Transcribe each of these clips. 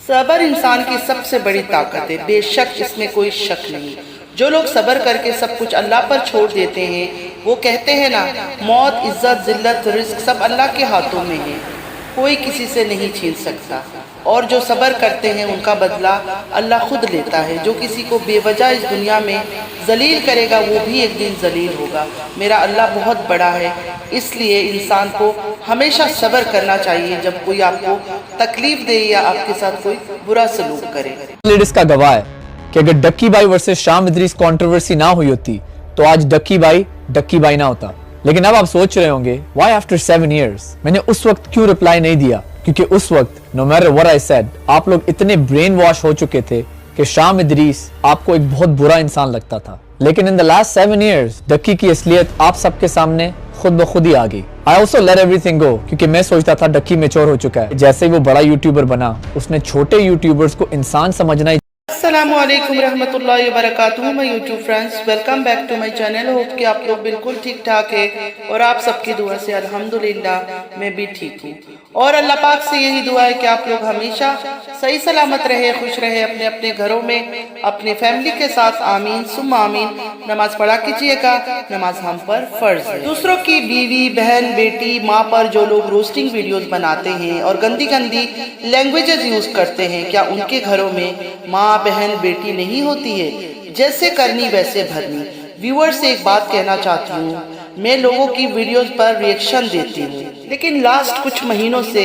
صبر انسان کی سب سے بڑی طاقت ہے، بے شک اس میں کوئی شک نہیں۔ جو لوگ صبر کر کے سب کچھ اللہ پر چھوڑ دیتے ہیں، وہ کہتے ہیں نا، موت، عزت، ذلت، رزق سب اللہ کے ہاتھوں میں ہے، کوئی کسی سے نہیں چھین سکتا۔ اور جو صبر کرتے ہیں ان کا بدلہ اللہ خود لیتا ہے۔ جو کسی کو بے وجہ اس دنیا میں ذلیل کرے گا وہ بھی ایک دن ذلیل ہوگا۔ میرا اللہ بہت بڑا ہے، اس لیے انسان کو ہمیشہ صبر کرنا چاہیے جب کوئی آپ کو تکلیف دے یا آپ کے ساتھ کوئی برا سلوک کرے۔ لیڈس کا گواہ ہے کہ اگر ڈکی بائی ورسز شام ادریس کنٹروورسی نہ ہوئی ہوتی تو آج ڈکی بائی نہ ہوتا۔ لیکن اب آپ سوچ رہے ہوں گے why after 7 years میں نے اس وقت کیوں رپلائی نہیں دیا، کیونکہ اس وقت no matter what I said آپ لوگ اتنے برین واش ہو چکے تھے کہ شام ادریس آپ کو ایک بہت برا انسان لگتا تھا۔ لیکن in the last 7 years ڈکی کی اصلیت آپ سب کے سامنے خود بخود ہی آ گئی۔ I also let everything go کیونکہ میں سوچتا تھا ڈکی میچور ہو چکا ہے، جیسے ہی وہ بڑا یوٹیوبر بنا اس نے چھوٹے یوٹیوبرز کو انسان سمجھنا ہی۔ السلام علیکم رحمۃ اللہ وبرکاتہ، میں YouTube friends, welcome back to my channel. Hope کہ آپ لوگ بالکل ٹھیک ٹھاک ہے اور آپ سب کی دعا سے الحمدللہ میں بھی ٹھیک ہوں، اور اللہ پاک سے یہی دعا ہے کہ آپ لوگ ہمیشہ صحیح سلامت رہے، خوش رہے اپنے اپنے گھروں میں اپنے فیملی کے ساتھ۔ آمین ثم آمین۔ نماز پڑھا کیجیے گا، نماز ہم پر فرض ہے۔ دوسروں کی بیوی، بہن، بیٹی، ماں پر جو لوگ روسٹنگ ویڈیوز بناتے ہیں اور گندی گندی لینگویجز یوز کرتے ہیں، کیا ان کے گھروں میں ماں، بہن، بیٹی نہیں ہوتی ہے؟ جیسے کرنی ویسے بھرنی۔ ویور سے ایک بات کہنا چاہتی ہوں، میں لوگوں کی ویڈیوز پر ریئیکشن دیتی ہوں، لیکن لاسٹ کچھ مہینوں سے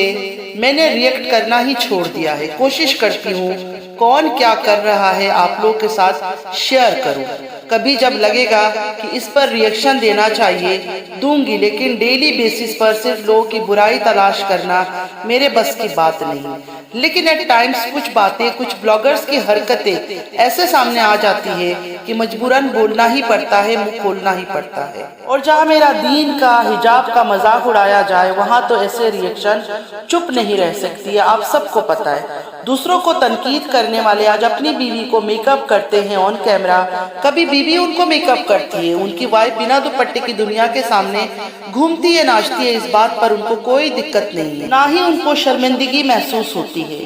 میں نے ریئیکٹ کرنا ہی چھوڑ دیا ہے۔ کوشش کرتی ہوں کون کیا کر رہا ہے آپ لوگ کے ساتھ شیئر کروں، کبھی جب لگے گا کہ اس پر ریئیکشن دینا چاہیے دوں گی، لیکن ڈیلی بیسس پر صرف لوگوں کی برائی تلاش کرنا میرے بس کی بات نہیں۔ لیکن ایٹ ٹائمز کچھ باتیں، کچھ بلاگرز کی حرکتیں ایسے سامنے آ جاتی ہے کہ مجبوراً بولنا ہی پڑتا ہے، منہ کھولنا ہی پڑتا ہے۔ اور جہاں میرا دین کا، حجاب کا مذاق اڑایا جائے وہاں تو ایسے ریئیکشن چپ نہیں رہ سکتی ہے، آپ سب کو پتہ ہے۔ دوسروں کو تنقید کرنے والے آج اپنی بیوی کو میک اپ کرتے ہیں آن کیمرہ، کبھی بیوی ان کو میک اپ کرتی ہے، ان کی وائف بنا دوپٹے کی دنیا کے سامنے گھومتی ہے، ناچتی ہے، اس بات پر ان کو کوئی دقت نہیں ہے، نہ ہی ان کو شرمندگی محسوس ہوتی ہے۔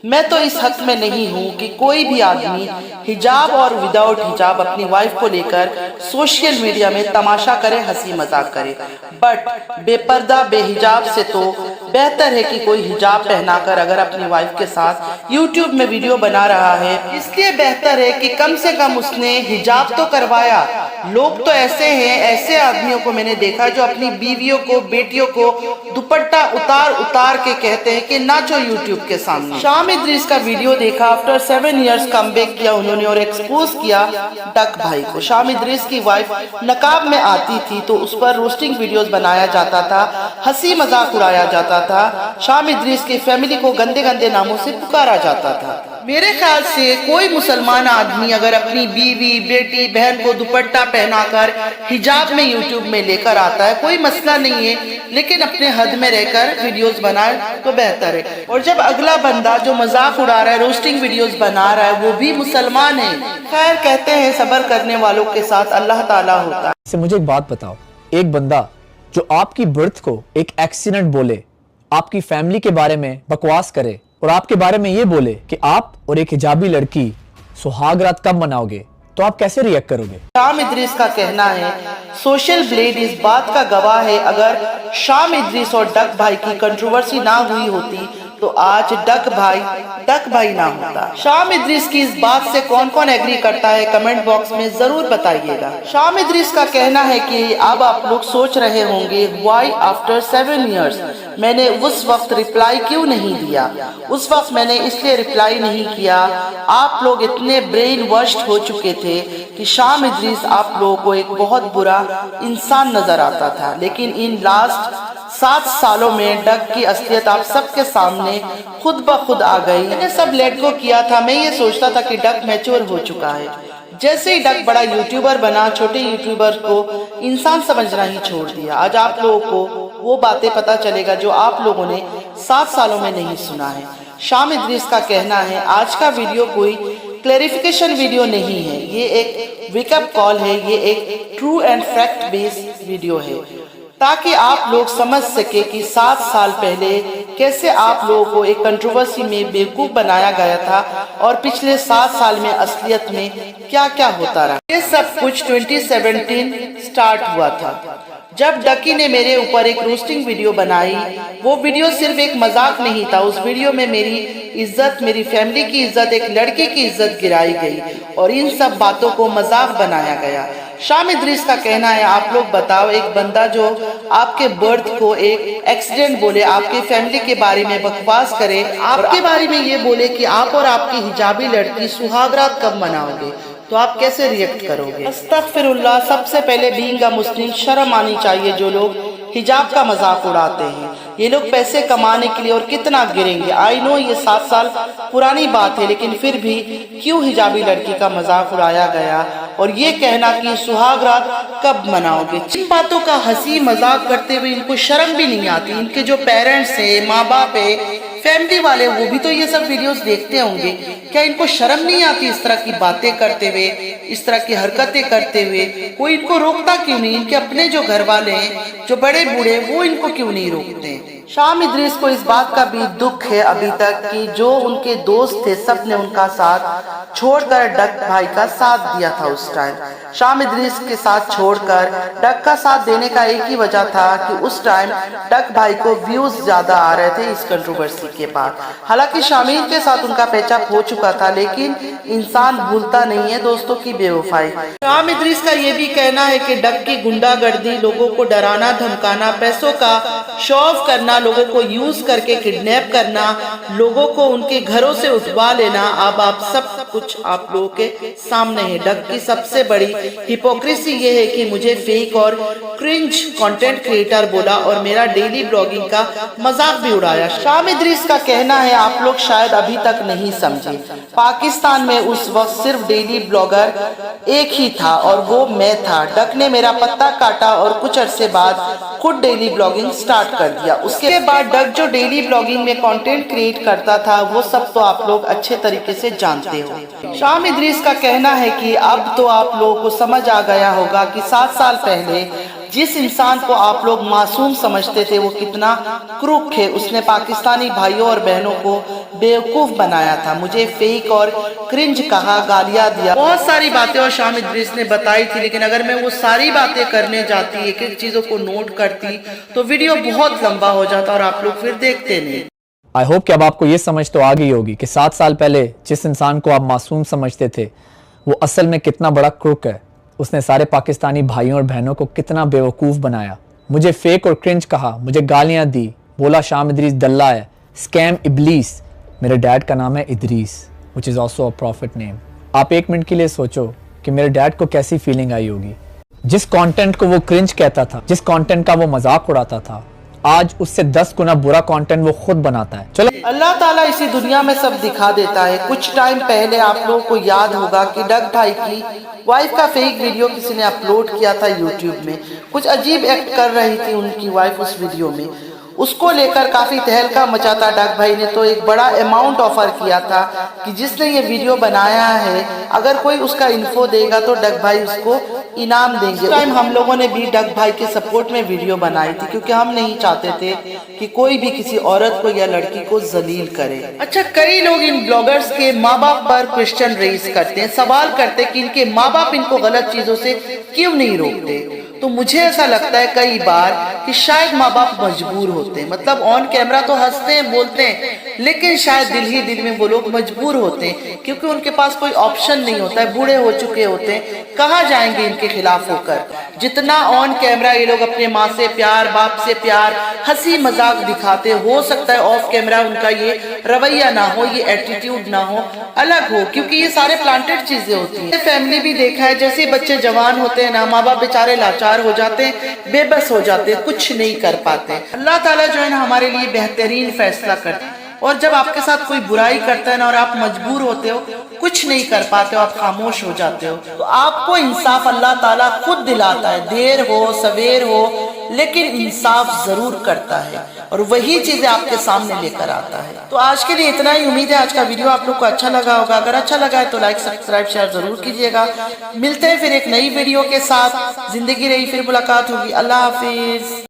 میں تو اس حق میں نہیں ہوں کہ کوئی بھی آدمی حجاب اور وداؤٹ حجاب اپنی وائف کو لے کر سوشل میڈیا میں تماشا کرے، ہنسی مذاق کرے، بٹ بے پردہ، بے حجاب سے تو بہتر ہے کہ کوئی حجاب پہنا کر اگر اپنی وائف کے ساتھ یوٹیوب میں ویڈیو بنا رہا ہے، اس لیے بہتر ہے کہ کم سے کم اس نے حجاب تو کروایا۔ لوگ تو ایسے ہیں، ایسے آدمیوں کو میں نے دیکھا جو اپنی بیویوں کو، بیٹیوں کو دوپٹہ اتار کے کہتے ہیں کہ ناچو یوٹیوب کے سامنے۔ شام ادریس کا ویڈیو دیکھا، آفٹر 7 ایئرز کم بیک کیا انہوں نے اور ایکسپوز کیا ڈک بھائی کو۔ شام ادریس کی وائف نقاب میں آتی تھی تو اس پر روسٹنگ ویڈیوز بنایا جاتا تھا، ہنسی مذاق اڑایا جاتا تھا، شام ادریس کی فیملی کو گندے گندے ناموں سے پکارا جاتا تھا۔ میرے خیال سے کوئی مسلمان آدمی اگر اپنی بیوی، بیٹی، بہن کو دوپٹہ پہنا کر حجاب میں یوٹیوب میں لے کر آتا ہے، کوئی مسئلہ نہیں ہے، لیکن اپنے حد میں رہ کر ویڈیوز بنائے تو بہتر ہے۔ اور جب اگلا بندہ جو مذاق اڑا رہا ہے، روسٹنگ ویڈیوز بنا رہا ہے، وہ بھی مسلمان ہے۔ خیر، کہتے ہیں صبر کرنے والوں کے ساتھ اللہ تعالیٰ ہوتا ہے۔ مجھے ایک بات بتاؤ، ایک بندہ جو آپ کی برتھ کو ایک ایکسیڈنٹ بولے، آپ کی فیملی کے بارے میں بکواس کرے اور آپ کے بارے میں یہ بولے کہ آپ اور ایک حجابی لڑکی سہاگ رات کب مناؤ گے، تو آپ کیسے ریئیکٹ کرو گے؟ شام ادریس کا کہنا ہے، سوشل بلیڈ اس بات کا گواہ ہے، اگر شام ادریس اور ڈک بھائی کی کنٹروورسی نہ ہوئی ہوتی تو آج ڈک بھائی نہ ہوتا۔ شام ادریس کی اس بات سے کون کون ایگری کرتا ہے کمنٹ باکس میں ضرور بتائیے گا۔ شام ادریس کا کہنا ہے کہ اب آپ لوگ سوچ رہے ہوں گے وائی آفٹر 7 ایئرز میں نے اس وقت ریپلائی کیوں نہیں دیا۔ اس وقت میں نے اس لیے ریپلائی نہیں کیا، آپ لوگ اتنے برین واشڈ ہو چکے تھے کہ شام ادریس آپ لوگوں کو ایک بہت برا انسان نظر آتا تھا، لیکن ان لاسٹ 7 سالوں میں ڈک کی اصلیت آپ سب کے سامنے خود بخود آ گئی۔ میں نے سب لیٹ گو کیا تھا، میں یہ سوچتا تھا کہ ڈک میچور ہو چکا ہے، جیسے ہی ڈک بڑا یوٹیوبر بنا، چھوٹے یوٹیوبر کو انسان سمجھنا ہی چھوڑ دیا۔ آج آپ لوگوں کو وہ باتیں پتا چلے گا جو آپ لوگوں نے 7 سالوں میں نہیں سنا ہے۔ شام ادریس کا کہنا ہے آج کا ویڈیو کوئی کلیریفیکیشن ویڈیو نہیں ہے، یہ ایک ویک اپ کال ہے، یہ ایک true and fact base video ہے، تاکہ آپ لوگ سمجھ سکے کہ 7 سال پہلے कैसे आप लोगों को एक कंट्रोवर्सी में बेवकूफ बनाया गया था और पिछले 7 साल में असलियत में क्या क्या होता रहा। ये सब कुछ 2017 स्टार्ट हुआ था जब डकी ने मेरे ऊपर एक रोस्टिंग वीडियो बनाई। वो वीडियो सिर्फ एक मजाक नहीं था, उस वीडियो में मेरी इज्जत, मेरी फैमिली की इज्जत, एक लड़की की इज्जत गिराई गई और इन सब बातों को मजाक बनाया गया। शाम इदरीस का कहना है, आप लोग बताओ, एक बंदा जो आपके बर्थ को एक एक्सीडेंट बोले, आपके फैमिली के बारे में बकवास करे, आपके बारे में ये बोले कि आप और आपकी हिजाबी लड़की सुहागरात कब मनाओगे, तो आप कैसे रिएक्ट करोगे? अस्तगफिरुल्लाह। सबसे पहले बीइंग अ मुस्लिम शर्म आनी चाहिए जो लोग हिजाब का मजाक उड़ाते हैं। ये लोग पैसे कमाने के लिए और कितना गिरेंगे। आई नो ये 7 साल पुरानी बात है, लेकिन फिर भी क्यों हिजाबी लड़की का मजाक उड़ाया गया और ये कहना कि सुहागरात कब मनाओगे। इन बातों का हंसी मजाक करते हुए इनको शर्म भी नहीं आती। इनके जो पेरेंट्स है, माँ बाप है, फैमिली वाले, वो भी तो ये सब वीडियोस देखते होंगे। क्या इनको शर्म नहीं आती इस तरह की बातें करते हुए, इस तरह की हरकतें करते हुए? कोई इनको रोकता क्यों नहीं? इनके अपने जो घर वाले हैं, जो बड़े बूढ़े, वो इनको क्यों नहीं रोकते? शाम इदरीस को इस बात का भी दुख है अभी तक कि जो उनके दोस्त थे सब ने उनका साथ छोड़कर डक भाई का साथ दिया था। उस टाइम शाम इदरीस के साथ छोड़कर डक का साथ देने का एक ही वजह था कि उस टाइम डक भाई को व्यूज ज्यादा आ रहे थे इस कंट्रोवर्सी के बाद। हालांकि शामिर के साथ उनका पैचअप हो चुका था, लेकिन इंसान भूलता नहीं है दोस्तों की बेवफाई। शाम इदरीस का ये भी कहना है कि डक की गुंडागर्दी, लोगों को डराना धमकाना, पैसों का शो ऑफ करना, लोगों को यूज करके किडनैप करना, लोगों को उनके घरों से उठवा लेना, अब आप सब कुछ आप लोगों के सामने है। डक की सबसे बड़ी हिपोक्रेसी ये है कि मुझे फेक और क्रिंज कंटेंट क्रिएटर बोला और मेरा डेली ब्लॉगिंग का मजाक भी उड़ाया। शाम इदरीस का कहना है, आप लोग शायद अभी तक नहीं समझे, पाकिस्तान में उस वक्त सिर्फ डेली ब्लॉगर एक ही था और वो मैं था। डक ने मेरा पत्ता काटा और कुछ अरसे बाद खुद डेली ब्लॉगिंग स्टार्ट कर दिया। उसके बाद डक जो डेली ब्लॉगिंग में कंटेंट क्रिएट करता था वो सब तो आप लोग अच्छे तरीके से जानते हो। शाम इदरीस का कहना है कि अब तो आप लोगों को समझ आ गया होगा कि 7 साल पहले जिस इंसान को आप लोग मासूम समझते थे वो कितना क्रूर है। उसने पाकिस्तानी भाइयों और बहनों को बेवकूफ बनाया था, मुझे फेक और क्रिंज कहा, गालियां दिया, बहुत सारी बातें और शाम इदरीस ने बताई थी। लेकिन अगर मैं वो सारी बातें करने जाती, एक एक चीजों को नोट करती, तो वीडियो बहुत लंबा हो जाता और आप लोग फिर देखते नहीं। आई होप कि अब आपको ये समझ तो आ गई होगी कि 7 साल पहले जिस इंसान को आप मासूम समझते थे वो असल में कितना बड़ा क्रूक है। उसने सारे पाकिस्तानी भाइयों और बहनों को कितना बेवकूफ़ बनाया, मुझे फेक और क्रिंज कहा, मुझे गालियां दी, बोला शाम इदरीस दल्ला है, स्कैम इबलीस। मेरे डैड का नाम है Idris, which is also a profit name. आप एक मिनट के लिए सोचो कि मेरे डैड को कैसी फीलिंग आई होगी। जिस कंटेंट को वो क्रिंज कहता था, जिस कंटेंट का वो मजाक उड़ाता था, आज उससे 10 गुना बुरा कंटेंट वो खुद बनाता है। चलो, अल्लाह ताला इसी दुनिया में सब दिखा देता है। कुछ टाइम पहले आप लोगों को याद होगा कि डक भाई की वाइफ का फेक वीडियो किसी ने अपलोड किया था यूट्यूब में। कुछ अजीब एक्ट कर रही थी उनकी वाइफ उस वीडियो में, उसको लेकर काफी तहलका मचा था। डक भाई ने तो एक बड़ा अमाउंट ऑफर किया था कि जिसने ये वीडियो बनाया है अगर कोई उसका इन्फो देगा तो डक भाई उसको इनाम देंगे। उस टाइम हम लोगों ने भी डक भाई के सपोर्ट में वीडियो बनाई थी क्योंकि हम नहीं चाहते थे कि कोई भी किसी औरत को या लड़की को जलील करे। अच्छा, कई लोग इन ब्लॉगर्स के माँ बाप पर क्वेश्चन रेज करते हैं, सवाल करते हैं कि इनके माँ बाप इनको गलत चीजों से क्यों नहीं रोकते। तो मुझे ऐसा लगता है कई बार कि शायद माँ बाप मजबूर होते हैं, मतलब ऑन कैमरा तो हंसते हैं बोलते हैं, लेकिन शायद दिल ही दिल में वो लोग मजबूर होते हैं क्योंकि उनके पास कोई ऑप्शन नहीं होता है, बूढ़े हो चुके होते हैं, कहाँ जाएंगे इनके खिलाफ होकर। जितना ऑन कैमरा ये लोग अपने माँ से प्यार, बाप से प्यार, हंसी मजाक दिखाते, हो सकता है ऑफ कैमरा उनका ये रवैया ना हो, ये एटीट्यूड ना हो, अलग हो, क्योंकि ये सारे प्लांटेड चीजें होती हैं। फैमिली भी देखा है, जैसे बच्चे जवान होते हैं ना, माँ बाप बेचारे लाचार हो जाते हैं, बेबस हो जाते हैं, कुछ नहीं कर पाते। अल्लाह ताला जो है ना हमारे लिए बेहतरीन फैसला करते हैं। और जब आपके साथ कोई बुराई करता है ना और आप मजबूर होते हो, कुछ नहीं कर पाते हो, आप खामोश हो जाते हो, तो आपको इंसाफ अल्लाह ताला खुद दिलाता है। देर हो सवेर हो, लेकिन इंसाफ जरूर करता है और वही चीजें आपके सामने लेकर आता है। तो आज के लिए इतना ही। उम्मीद है आज का वीडियो आप लोग को अच्छा लगा होगा। अगर अच्छा लगा है तो लाइक सब्सक्राइब शेयर जरूर कीजिएगा। मिलते हैं फिर एक नई वीडियो के साथ। जिंदगी रही फिर मुलाकात होगी। अल्लाह हाफिज।